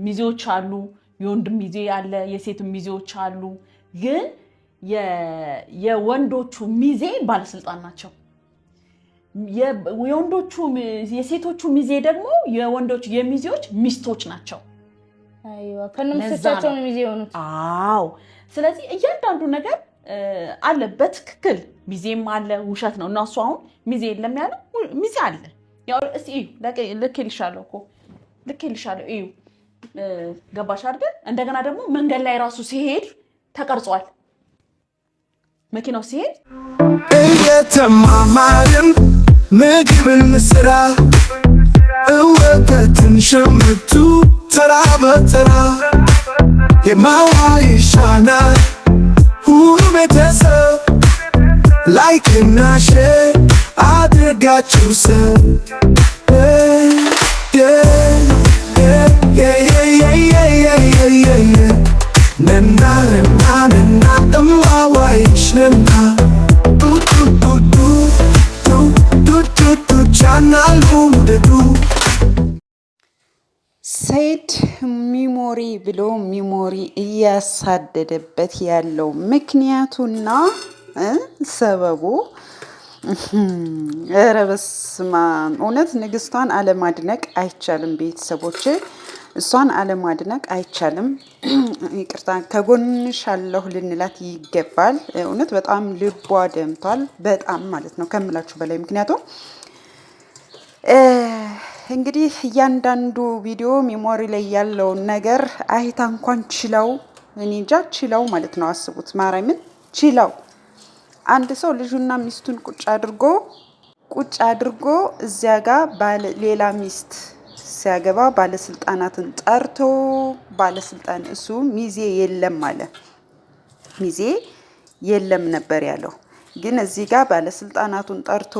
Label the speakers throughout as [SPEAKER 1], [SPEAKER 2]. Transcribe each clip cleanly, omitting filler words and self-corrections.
[SPEAKER 1] ሚዜዎች አሉ የወንድ ሚዜ ያለ የሴት ሚዜዎች አሉ ግን የወንዶቹ ሚዜ ባለስልጣን ናቸው የወንዶቹ የሴቶቹ ሚዜ ደግሞ የወንዶች የሚዜዎች ሚስቶች ናቸው
[SPEAKER 2] አይዋ ከነምሰቻቸው ሚዜ ሆኑት
[SPEAKER 1] አዎ ስለዚህ እያንዳንዱ ነገር አለ በትክክል ሚዜም አለ ውሸት ነው እና እሱ አሁን ሚዜ የለም ያለው ሚዜ አለ ያው እስቲ ልክልሻለሁ እኮ ልክልሻለሁ እዩ ገባሽ አይደል እንደገና ደግሞ መንገድ ላይ ራሱ ሲሄድ ተቀርጿል መኪናው ሲሄድ
[SPEAKER 3] እየተማማርን ምግብን ስራ እወተትን ሸምቱ ተራ በተራ የማዋ ይሻናል ሁሉ ቤተሰብ ላይክና ሼር አድርጋችሁ ሰብ ነና እማዋ ይሽነና
[SPEAKER 4] ሰይድ ሚሞሪ ብሎ ሚሞሪ እያሳደደበት ያለው ምክንያቱና ሰበቡ ኧረ በስመ አብ እውነት ንግስቷን አለማድነቅ አይቻልም ቤተሰቦቼ እሷን አለማድነቅ አይቻልም ይቅርታ ከጎንሽ አለሁ ልንላት ይገባል እውነት በጣም ልቧ ደምቷል በጣም ማለት ነው ከምላችሁ በላይ ምክንያቱም እንግዲህ እያንዳንዱ ቪዲዮ ሚሞሪ ላይ ያለው ነገር አይታ እንኳን ችላው እኔ እንጃ ችላው ማለት ነው አስቡት ማርያምን ችላው አንድ ሰው ልጁና ሚስቱን ቁጭ አድርጎ እዚያ ጋር ሌላ ሚስት ሲያገባ ባለስልጣናትን ጠርቶ ባለስልጣን እሱ ሚዜ የለም አለ ሚዜ የለም ነበር ያለው ግን እዚህ ጋር ባለስልጣናቱን ጠርቶ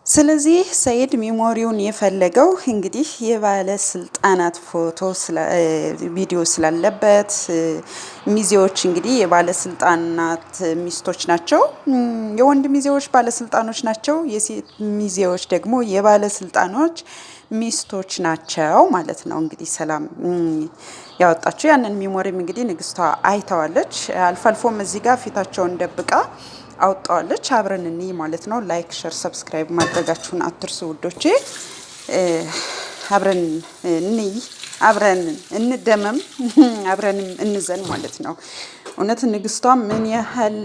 [SPEAKER 4] ስለዚህ ሰይድ ሚሞሪውን የፈለገው እንግዲህ የባለስልጣናት ፎቶ ቪዲዮ ስላለበት ሚዜዎች እንግዲህ የባለስልጣናት ሚስቶች ናቸው የወንድ ሚዜዎች ባለስልጣኖች ናቸው የሴት ሚዜዎች ደግሞ የባለስልጣኖች ሚስቶች ናቸው ማለት ነው እንግዲህ ሰላም ያወጣችሁ ያንን ሚሞሪም እንግዲህ ንግስቷ አይታዋለች አልፋልፎም እዚህ ጋር ፊታቸውን ደብቃ አውጣዋለች አብረን እንይ ማለት ነው ላይክ ሼር ሰብስክራይብ ማድረጋችሁን አትርሱ ውዶቼ አብረን እንይ አብረን እንደመም አብረን እንዘን ማለት ነው እውነት ንግስቷ ምን ያህል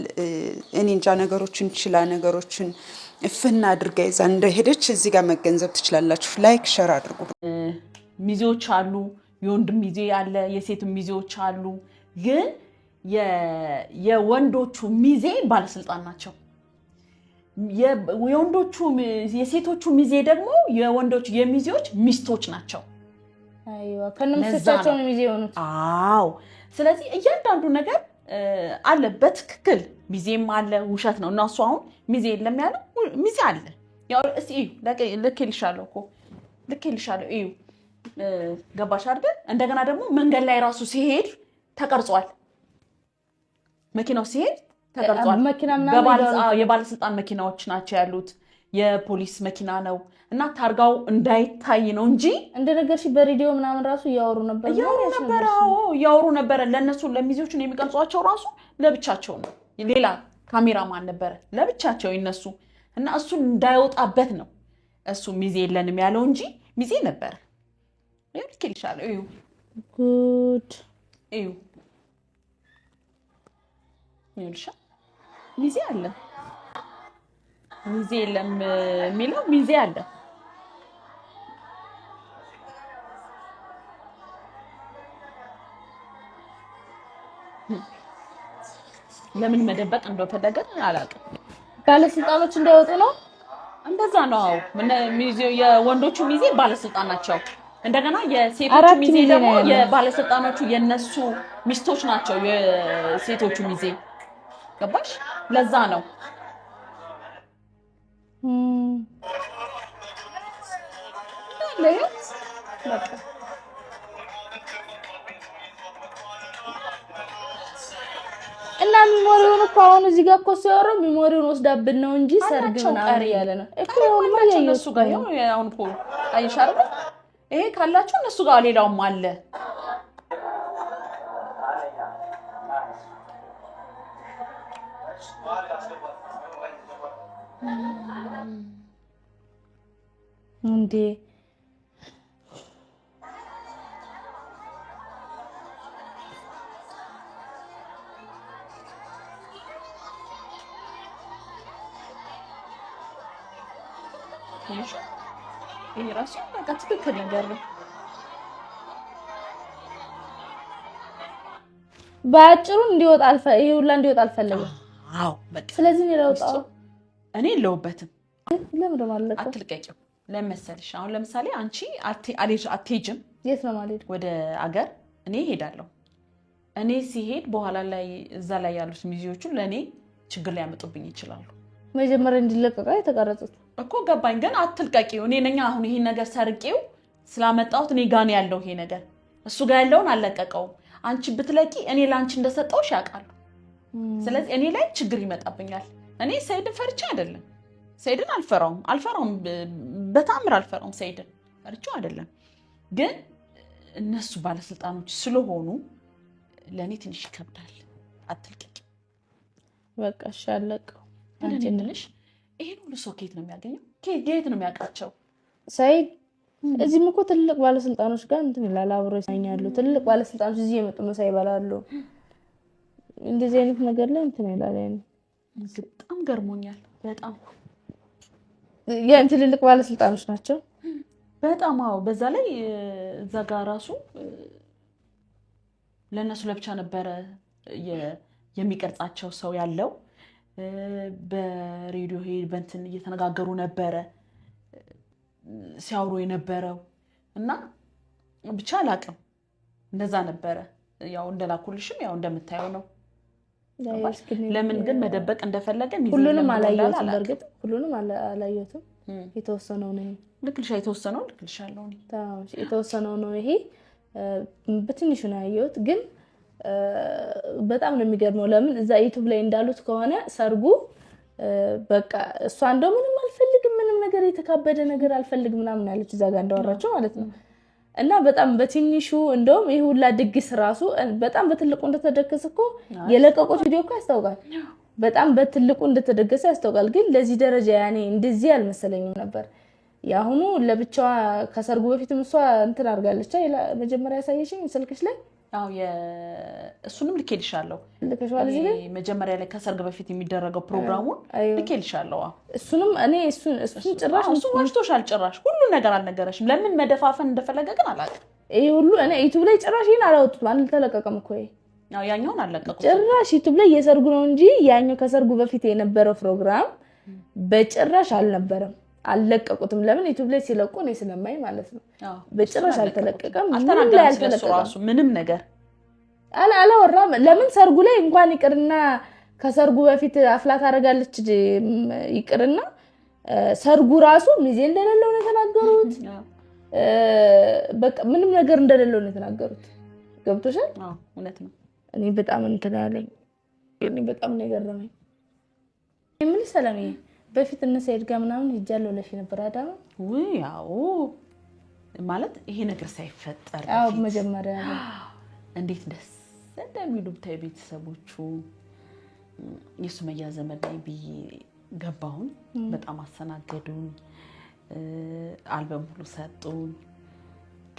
[SPEAKER 4] እኔ እንጃ ነገሮችን ችላ ነገሮችን እፍና አድርጋ ይዛ እንደሄደች እዚህ ጋር መገንዘብ ትችላላችሁ ላይክ ሼር አድርጉ
[SPEAKER 1] ሚዜዎች አሉ የወንድ ሚዜ ያለ የሴት ሚዜዎች አሉ ግን የወንዶቹ ሚዜ ባለስልጣን ናቸው የወንዶቹ የሴቶቹ ሚዜ ደግሞ የወንዶች የሚዜዎች ሚስቶች ናቸው
[SPEAKER 2] አይዋ ከነምሰቻቸው ሚዜ ሆኑት
[SPEAKER 1] አዎ ስለዚህ እያንዳንዱ ነገር አለ በትክክል ሚዜም አለ ውሸት ነው እና እሱ አሁን ሚዜ የለም ያለው ሚዜ አለ ያው እስቲ ልክልሻለሁ እኮ ልክልሻለሁ እዩ ገባሽ አይደል እንደገና ደግሞ መንገድ ላይ ራሱ ሲሄድ ተቀርጿል መኪናው ሲሄድ ተቀርጿል የባለስልጣን መኪናዎች ናቸው ያሉት የፖሊስ መኪና ነው እና ታርጋው እንዳይታይ ነው እንጂ
[SPEAKER 2] እንደነገርሽ በሬዲዮ ምናምን ራሱ
[SPEAKER 1] ያወሩ ነበር ለነሱ ለሚዜዎቹ የሚቀርጿቸው ራሱ ለብቻቸው ነው ሌላ ካሜራማን ነበር ለብቻቸው ይነሱ እና እሱ እንዳይወጣበት ነው እሱ ሚዜ የለንም ያለው እንጂ ሚዜ ነበር ይልክልሻለሁ እዩ
[SPEAKER 2] ጉድ
[SPEAKER 1] እዩ ይልሻ ሚዜ አለ ሚዜ የለም የሚለው ሚዜ አለ ለምን መደበቅ እንደፈለገ አላውቅም
[SPEAKER 2] ባለስልጣኖች እንዳይወጡ ነው
[SPEAKER 1] እንደዛ ነው የወንዶቹ ሚዜ ባለስልጣን ናቸው እንደገና የሴቶቹ ሚዜ ደግሞ የባለስልጣኖቹ የነሱ ሚስቶች ናቸው የሴቶቹ ሚዜ ገባሽ ለዛ ነው ለየት በቃ
[SPEAKER 2] እና ሚሞሪውን እኮ አሁን እዚህ ጋር እኮ ሲያወራው ሚሞሪውን ወስዳብን ነው እንጂ ሰርግ ምናምን ያለ ነው
[SPEAKER 1] እኮ እነሱ ጋር ያው አሁን እኮ አይሻርም ይሄ ካላችሁ እነሱ ጋር ሌላውም አለ
[SPEAKER 2] እንዴ
[SPEAKER 1] ይሄ ራሱ በቃ ትክክል ነገር ነው
[SPEAKER 2] ባጭሩ እንዲወጣ ይሄ ሁላ እንዲወጣ አልፈለገም
[SPEAKER 1] አዎ በቃ
[SPEAKER 2] ስለዚህ ነው ያወጣው
[SPEAKER 1] እኔ የለውበትም
[SPEAKER 2] ለምን ደማለቀ
[SPEAKER 1] አትልቀቂው ለምሳሌ አሁን ለምሳሌ አንቺ አትሄጂም
[SPEAKER 2] የት ነው ማለት
[SPEAKER 1] ወደ አገር እኔ ሄዳለሁ እኔ ሲሄድ በኋላ ላይ እዛ ላይ ያሉት ሚዜዎቹ ለኔ ችግር ሊያመጡብኝ ይችላሉ
[SPEAKER 2] መጀመሪያ እንዲለቀቃ የተቀረጹት
[SPEAKER 1] እኮ ገባኝ ግን አትልቀቂው እኔ ነኛ አሁን ይሄን ነገር ሰርቄው ስላመጣሁት እኔ ጋር ነው ያለው ይሄ ነገር እሱ ጋር ያለውን አለቀቀው አንቺ ብትለቂ እኔ ላንቺ እንደሰጠውሽ ያውቃሉ ስለዚህ እኔ ላይ ችግር ይመጣብኛል እኔ ሰይድን ፈርቻ አይደለም ሰይድን አልፈራውም በታምር አልፈራውም ሰይድን ፈርቻው አይደለም ግን እነሱ ባለስልጣኖች ስለሆኑ ለኔ ትንሽ ይከብዳል አትልቀቂ
[SPEAKER 2] በቃ ሻለቀው
[SPEAKER 1] አንቺ እንልሽ ይሄን ሁሉ ሰው ከየት ነው የሚያገኘው ከየት ነው የሚያውቃቸው
[SPEAKER 2] ሰይድ እዚህም እኮ ትልቅ ባለስልጣኖች ጋር እንትን ይላል አብሮ ይሳኛሉ ትልቅ ባለስልጣኖች እዚህ የመጡ ምሳ ይበላሉ እንደዚህ አይነት ነገር ላይ እንትን ይላል ያኔ
[SPEAKER 1] በጣም ገርሞኛል በጣም
[SPEAKER 2] ያን ትልልቅ ባለስልጣኖች ናቸው
[SPEAKER 1] በጣም አዎ በዛ ላይ እዛ ጋር ራሱ ለነሱ ለብቻ ነበረ የሚቀርጻቸው ሰው ያለው በሬዲዮ ሄድ በእንትን እየተነጋገሩ ነበረ ሲያወሩ የነበረው እና ብቻ አላቅም እንደዛ ነበረ ያው እንደላኩልሽም ያው እንደምታየው ነው ለምን ግን መደበቅ እንደፈለገ
[SPEAKER 2] ሁሉንም አላየሁትም በርግጥ ሁሉንም አላየሁትም የተወሰነው ነው
[SPEAKER 1] ልክልሻለሁ
[SPEAKER 2] የተወሰነው ነው ይሄ በትንሹ ነው ያየሁት ግን በጣም ነው የሚገርመው ለምን እዛ ዩቲዩብ ላይ እንዳሉት ከሆነ ሰርጉ በቃ እሷ እንደው ምንም አልፈልግም ምንም ነገር የተካበደ ነገር አልፈልግም ምናምን ያለች እዛ ጋር እንዳወራቸው ማለት ነው እና በጣም በትንሹ እንደውም ይሄ ሁላ ድግስ ራሱ በጣም በትልቁ እንደተደገሰ እኮ የለቀቁት ቪዲዮ እኮ ያስታውቃል በጣም በትልቁ እንደተደገሰ ያስታውቃል ግን ለዚህ ደረጃ ያኔ እንደዚህ አልመሰለኝም ነበር ያሁኑ ለብቻዋ ከሰርጉ በፊትም እሷ እንትን አድርጋለች መጀመሪያ ያሳየሽኝ ስልክሽ ላይ
[SPEAKER 1] አው እሱንም ልኬልሻለሁ መጀመሪያ ላይ ከሰርግ በፊት የሚደረገው ፕሮግራሙን ልኬልሻለሁ እሱንም
[SPEAKER 2] እኔ እሱን ጭራሽ
[SPEAKER 1] እሱ ዋሽቶሻል ጭራሽ ሁሉ ነገር አልነገረሽም ለምን መደፋፈን እንደፈለገ ግን አላውቅም
[SPEAKER 2] ይሄ ሁሉ እኔ ዩቲዩብ ላይ ጭራሽ ይሄን አላወጡት ማለት ተለቀቀም እኮ
[SPEAKER 1] ያው ያኛውን አለቀቁት
[SPEAKER 2] ጭራሽ ዩቲዩብ ላይ የሰርጉ ነው እንጂ ያኛው ከሰርጉ በፊት የነበረው ፕሮግራም በጭራሽ አልነበረም አልለቀቁትም ለምን ዩቲዩብ ላይ ሲለቁ ነው ስለማይ ማለት ነው በጭራሽ አልተለቀቀም
[SPEAKER 1] ምንም ነገር
[SPEAKER 2] አላወራም ለምን ሰርጉ ላይ እንኳን ይቅርና ከሰርጉ በፊት አፍላት አረጋለች ይቅርና ሰርጉ ራሱ ሚዜ እንደሌለው ነው የተናገሩት በቃ ምንም ነገር እንደሌለው ነው የተናገሩት ገብቶሻል
[SPEAKER 1] እውነት ነው
[SPEAKER 2] እኔ በጣም እንትን ያለኝ እኔ በጣም ነው የገረመኝ ምን ሰላም በፊት እነ ሰይድ ጋር ምናምን ይጃለው ለሽ ነበር አዳማ
[SPEAKER 1] ያው ማለት ይሄ ነገር ሳይፈጠር
[SPEAKER 2] አው መጀመሪያ
[SPEAKER 1] እንዴት ደስ እንደሚሉ ብታይ ቤተሰቦቹ የሱመያ ዘመድ ላይ ብዬ ገባሁን በጣም አሰናገዱኝ አልበም ሁሉ ሰጡኝ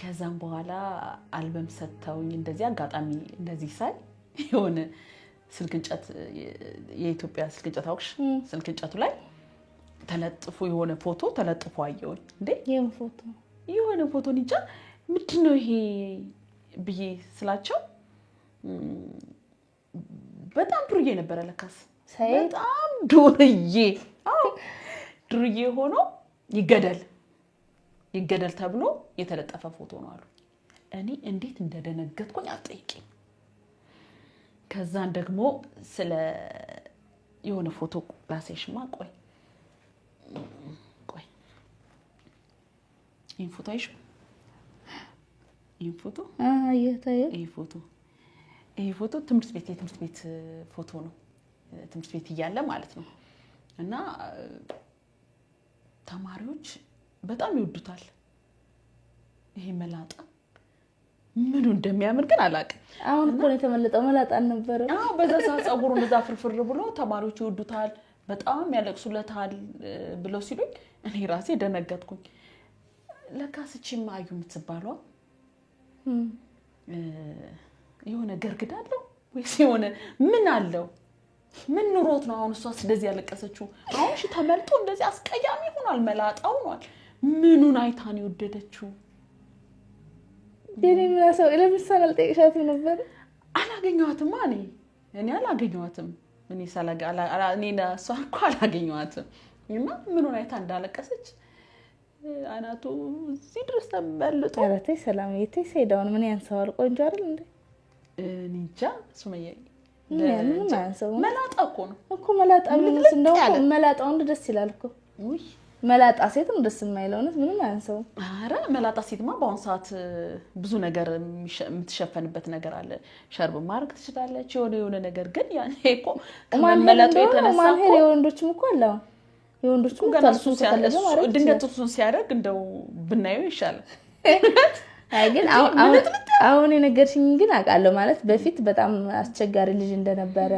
[SPEAKER 1] ከዛም በኋላ አልበም ሰጥተውኝ እንደዚህ አጋጣሚ እንደዚህ ሳይ የሆነ ስልክንጨት የኢትዮጵያ ስልክንጨት አውክሽ ስልክንጨቱ ላይ ተለጥፎ የሆነ ፎቶ ተለጥፎ አየሁኝ እንዴ የሆነ ፎቶ እንጃ ምንድነው ይሄ ብዬ ስላቸው በጣም ዱርዬ ነበር ለካስ በጣም ዱርዬ ሆኖ ይገደል ተብሎ የተለጠፈ ፎቶ ነው አሉ እኔ እንዴት እንደደነገጥኩኝ አጠይቂኝ ከዛን ደግሞ ስለ የሆነ ፎቶ ላሳይሽማ ቆይ ይሄን ፎቶ አይሽ ይሄ ፎቶ ትምህርት ቤት ፎቶ ነው ትምህርት ቤት እያለ ማለት ነው እና ተማሪዎች በጣም ይወዱታል ይሄ መላጣ ምኑ እንደሚያምር ግን አላውቅም።
[SPEAKER 2] አሁን እኮ ነው የተመለጠው መላጣ ነበር።
[SPEAKER 1] አዎ በዛ ሰዓት ፀጉሩ እንደዛ ፍርፍር ብሎ ተማሪዎች ይወዱታል በጣም ያለቅሱለታል ብለው ሲሉኝ እኔ ራሴ ደነገጥኩኝ። ለካስ እቺማ አዩ የምትባለው የሆነ ገርግዳ አለው ወይስ የሆነ ምን አለው? ምን ኑሮት ነው አሁን እሷስ እንደዚህ ያለቀሰችው? አሁን እሺ ተመልጦ እንደዚህ አስቀያሚ ሆኗል፣ መላጣው ሆኗል። ምኑን አይታን ይወደደችው?
[SPEAKER 2] የኔ ምናሰው ለምሳሌ አልጠይሻትም ነበር።
[SPEAKER 1] አላገኘኋትም እኔ አላገኘኋትም። እኔ እሷ እኮ አላገኘኋትም። እና ምኑን አይታ እንዳለቀሰች አናቱ እዚህ ድረስ ተመልጦ።
[SPEAKER 2] ኧረ ተይ ሰላምዬ ተይ፣ ሰይዳውን ምን ያንሰዋል? ቆንጆ አይደል እንዴ?
[SPEAKER 1] እኔ እንጃ ሱመያ
[SPEAKER 2] ምንም አያንሰውም።
[SPEAKER 1] መላጣ እኮ ነው
[SPEAKER 2] እኮ መላጣ ምንስ እንደው መላጣው ደስ ይላል እኮ።
[SPEAKER 1] ውይ
[SPEAKER 2] መላጣ ሴትም ደስ የማይለው ምንም አያንሰውም።
[SPEAKER 1] ኧረ መላጣ ሴትማ በአሁን ሰዓት ብዙ ነገር የምትሸፈንበት ነገር አለ። ሸርብ ማድረግ ትችላለች የሆነ ነገር። ግን ያኔ እኮ ከመመለጡ የተነሳ
[SPEAKER 2] ማንሄር የወንዶችም እኮ አለ። የወንዶችም
[SPEAKER 1] ድንገት እሱን ሲያደርግ እንደው ብናየው ይሻላል።
[SPEAKER 2] አይ ግን አሁን የነገርሽኝ ግን አውቃለሁ ማለት በፊት በጣም አስቸጋሪ ልጅ እንደነበረ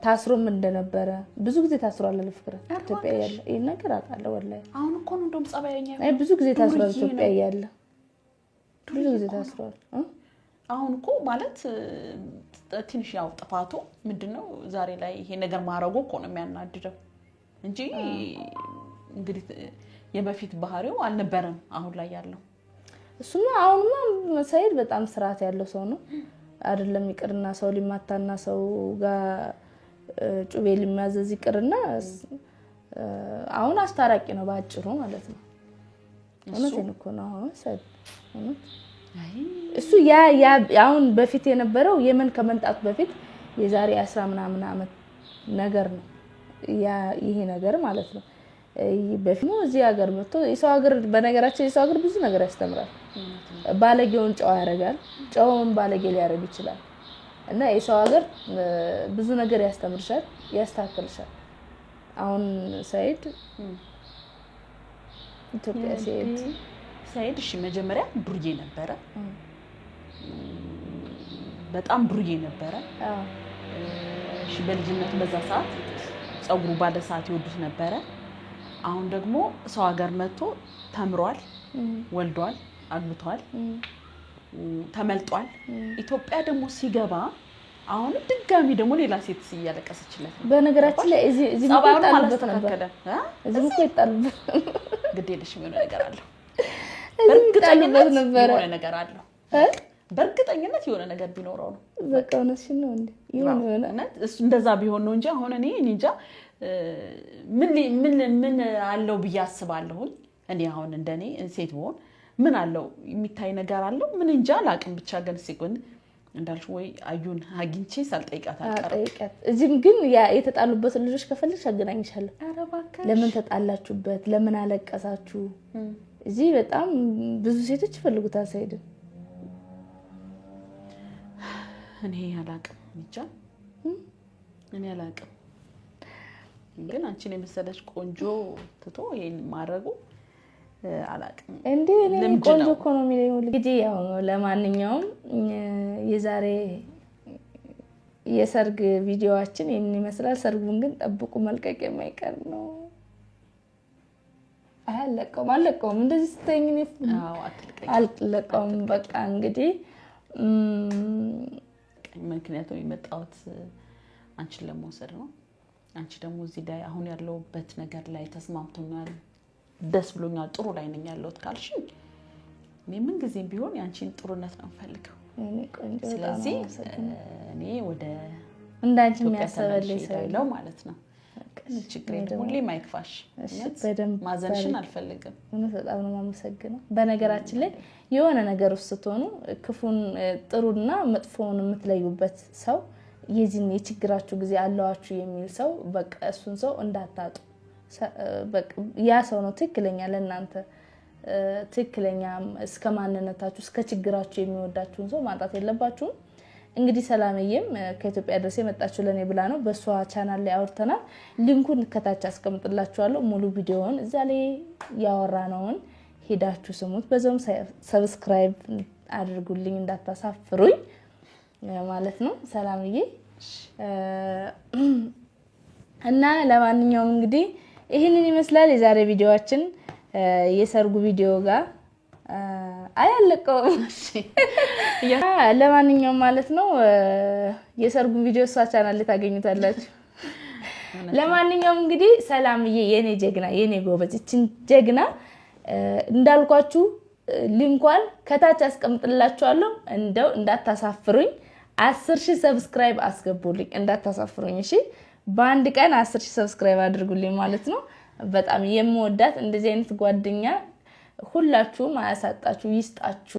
[SPEAKER 2] ታስሮም እንደነበረ ብዙ ጊዜ ታስሯል ለፍቅር ኢትዮጵያ ያለ ይሄ ነገር አውቃለሁ። ወላሂ
[SPEAKER 1] አሁን እኮ ነው እንደውም ጸባየኛ
[SPEAKER 2] አይ ብዙ ጊዜ ታስሯል ኢትዮጵያ ያለ ብዙ ጊዜ ታስሯል።
[SPEAKER 1] አሁን እኮ ማለት ትንሽ ያው ጥፋቱ ምንድነው ዛሬ ላይ ይሄ ነገር ማረጉ እኮ ነው የሚያናድደው እንጂ እንግዲህ የበፊት ባህሪው አልነበረም አሁን ላይ ያለው።
[SPEAKER 2] እሱማ አሁንማ ሰይድ በጣም ስርዓት ያለው ሰው ነው አይደለም። ይቅርና ሰው ሊማታና ሰው ጋር ጩቤ ሊማዘዝ ይቅርና አሁን አስታራቂ ነው ባጭሩ ማለት ነው። እውነቴን እኮ ነው። አሁን ሰይድ እሱ ያ አሁን በፊት የነበረው የመን ከመንጣቱ በፊት የዛሬ 10 ምናምን አመት ነገር ነው ይሄ ነገር ማለት ነው። በፊት እዚህ ሀገር መጥቶ የሰው ሀገር በነገራችን የሰው ሀገር ብዙ ነገር ያስተምራል። ባለጌውን ጨዋ ያደርጋል፣ ጨዋውን ባለጌ ሊያደርግ ይችላል። እና የሰው ሀገር ብዙ ነገር ያስተምርሻል፣ ያስተካክልሻል። አሁን ሰይድ ኢትዮጵያ
[SPEAKER 1] ሰይድ እሺ መጀመሪያ ዱርዬ ነበረ፣ በጣም ዱርዬ ነበረ። እሺ በልጅነቱ በዛ ሰዓት ፀጉሩ ባለ ሰዓት ይወዱት ነበረ። አሁን ደግሞ ሰው ሀገር መጥቶ ተምሯል፣ ወልዷል፣ አግብቷል፣ ተመልጧል። ኢትዮጵያ ደግሞ ሲገባ አሁን ድጋሚ ደግሞ ሌላ ሴት እያለቀሰችለት ነው።
[SPEAKER 2] በነገራችን ላይ እዚህ
[SPEAKER 1] ማለት ተከከለ
[SPEAKER 2] እዚህ እኮ ይጣልበት
[SPEAKER 1] ግድ የለሽም የሆነ ነገር አለው።
[SPEAKER 2] በእርግጠኝነት ነበር
[SPEAKER 1] የሆነ ነገር አለው። በእርግጠኝነት የሆነ ነገር ቢኖረው ነው።
[SPEAKER 2] በቃ እውነትሽን ነው እንዴ? የሆነ
[SPEAKER 1] እሱ እንደዛ ቢሆን ነው እንጂ አሁን እኔ እንጃ ምን አለው ብዬ አስባለሁ። እኔ አሁን እንደኔ ሴት ብሆን ምን አለው የሚታይ ነገር አለው ምን እንጃ አላቅም። ብቻ ግን ሲቆን እንዳልሽ ወይ አዩን አግኝቼ ሳልጠይቃት አልቀርም።
[SPEAKER 2] እዚህም ግን የተጣሉበት ልጆች ከፈልሽ አገናኝሻለሁ። ኧረ እባክሽ ለምን ተጣላችሁበት? ለምን አለቀሳችሁ? እዚህ በጣም ብዙ ሴቶች ይፈልጉታል ሰይድን። እኔ አላቅም ብቻ እኔ አላቅም። ግን አንቺን የመሰለች ቆንጆ ትቶ ይሄን ማድረጉ አላቅም እንዴ? እኔ ቆንጆ እኮ ነው የሚለኝ እንግዲህ። ያው ለማንኛውም የዛሬ የሰርግ ቪዲዮአችን ይሄን ይመስላል። ሰርጉን ግን ጠብቁ፣ መልቀቅ የማይቀር ነው። አለቀውም እንደዚህ ስተኝ ነው አልለቀውም። በቃ እንግዲህ ምክንያቱም የመጣሁት አንቺን ለመውሰድ ነው። አንቺ ደግሞ እዚህ ላይ አሁን ያለውበት ነገር ላይ ተስማምቶኛል፣ ደስ ብሎኛል፣ ጥሩ ላይ ነኝ ያለሁት ካልሽኝ እኔ ምን ጊዜም ቢሆን ያንቺን ጥሩነት ነው ፈልገው። ስለዚህ እኔ ወደ እንዳንቺ የሚያሰበልኝ ሰው ማለት ነው። ችግር የለም፣ ሁሌ ማይክፋሽ። ማዘንሽን አልፈልግም። በጣም ነው የማመሰግነው። በነገራችን ላይ የሆነ ነገር ውስጥ ስትሆኑ ክፉን ጥሩና መጥፎውን የምትለዩበት ሰው የዚህን የችግራችሁ ጊዜ አለዋችሁ የሚል ሰው በቃ እሱን ሰው እንዳታጡ። በቃ ያ ሰው ነው ትክክለኛ ለእናንተ ትክክለኛ እስከ ማንነታችሁ እስከ ችግራችሁ የሚወዳችሁን ሰው ማጣት የለባችሁም። እንግዲህ ሰላምዬም ከኢትዮጵያ ድረስ የመጣችሁ ለኔ ብላ ነው። በሷ ቻናል ላይ አውርተናል። ሊንኩን ከታች አስቀምጥላችኋለሁ። ሙሉ ቪዲዮውን እዛ ላይ ያወራነውን ሄዳችሁ ስሙት። በዛውም ሰብስክራይብ አድርጉልኝ እንዳታሳፍሩኝ ማለት ነው። ሰላምዬ እና ለማንኛውም እንግዲህ ይሄንን ይመስላል የዛሬ ቪዲዮአችን የሰርጉ ቪዲዮ ጋር አያለቀውም። ለማንኛውም ማለት ነው የሰርጉ ቪዲዮ እሷ ቻናል ላይ ታገኙታላችሁ። ለማንኛውም እንግዲህ ሰላምዬ የኔ ጀግና የኔ ጎበዝ እቺን ጀግና እንዳልኳችሁ ሊንኳን ከታች አስቀምጥላችኋለሁ። እንደው እንዳታሳፍሩኝ 10,000 ሰብስክራይብ አስገቡልኝ እንዳታሳፍሩኝ እሺ። በአንድ ቀን 10,000 ሰብስክራይብ አድርጉልኝ ማለት ነው። በጣም የምወዳት እንደዚህ አይነት ጓደኛ ሁላችሁም አያሳጣችሁ ይስጣችሁ።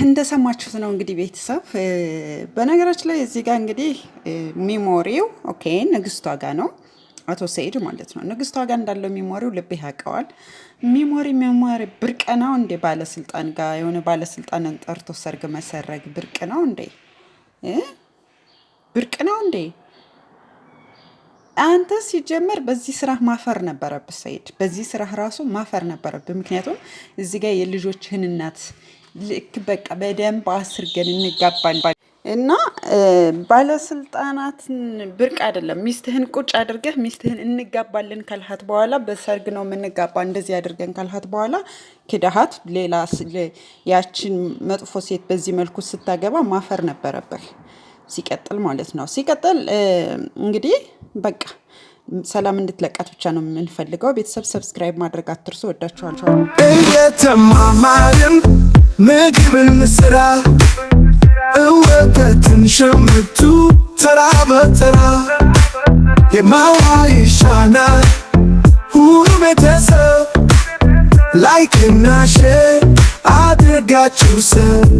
[SPEAKER 4] እንደሰማችሁት ነው እንግዲህ ቤተሰብ። በነገራችን ላይ እዚህ ጋር እንግዲህ ሚሞሪው ኦኬ ንግስቷ ጋር ነው አቶ ሰይድ ማለት ነው። ንግስቷ ጋር እንዳለው ሚሞሪው ልብ ያውቀዋል። ሚሞሪ ብርቅ ነው እንዴ? ባለስልጣን ጋር የሆነ ባለስልጣንን ጠርቶ ሰርግ መሰረግ ብርቅ ነው እንዴ? ብርቅ ነው እንዴ? አንተ ሲጀመር በዚህ ስራ ማፈር ነበረብህ ሰይድ። በዚህ ስራ ራሱ ማፈር ነበረብህ። ምክንያቱም እዚህ ጋር የልጆችህን እናት ልክ በቃ በደንብ አስርገን እንጋባለን እና ባለስልጣናትን ብርቅ አይደለም። ሚስትህን ቁጭ አድርገህ ሚስትህን እንጋባለን ካልሃት በኋላ በሰርግ ነው የምንጋባ እንደዚህ አድርገን ካልሃት በኋላ ክዳሃት ሌላ ያችን መጥፎ ሴት በዚህ መልኩ ስታገባ ማፈር ነበረብህ። ሲቀጥል ማለት ነው ሲቀጥል እንግዲህ በቃ ሰላም እንድትለቃት ብቻ ነው የምንፈልገው። ቤተሰብ ሰብስክራይብ ማድረግ አትርሱ። ወዳችኋለሁ።
[SPEAKER 3] እየተማማርን ምግብን ስራ እወተትን ሸምቱ ተራ በተራ የማዋ ይሻናል ሁሉ ቤተሰብ ላይክ እና ሼር አድርጋችሁ ሰብ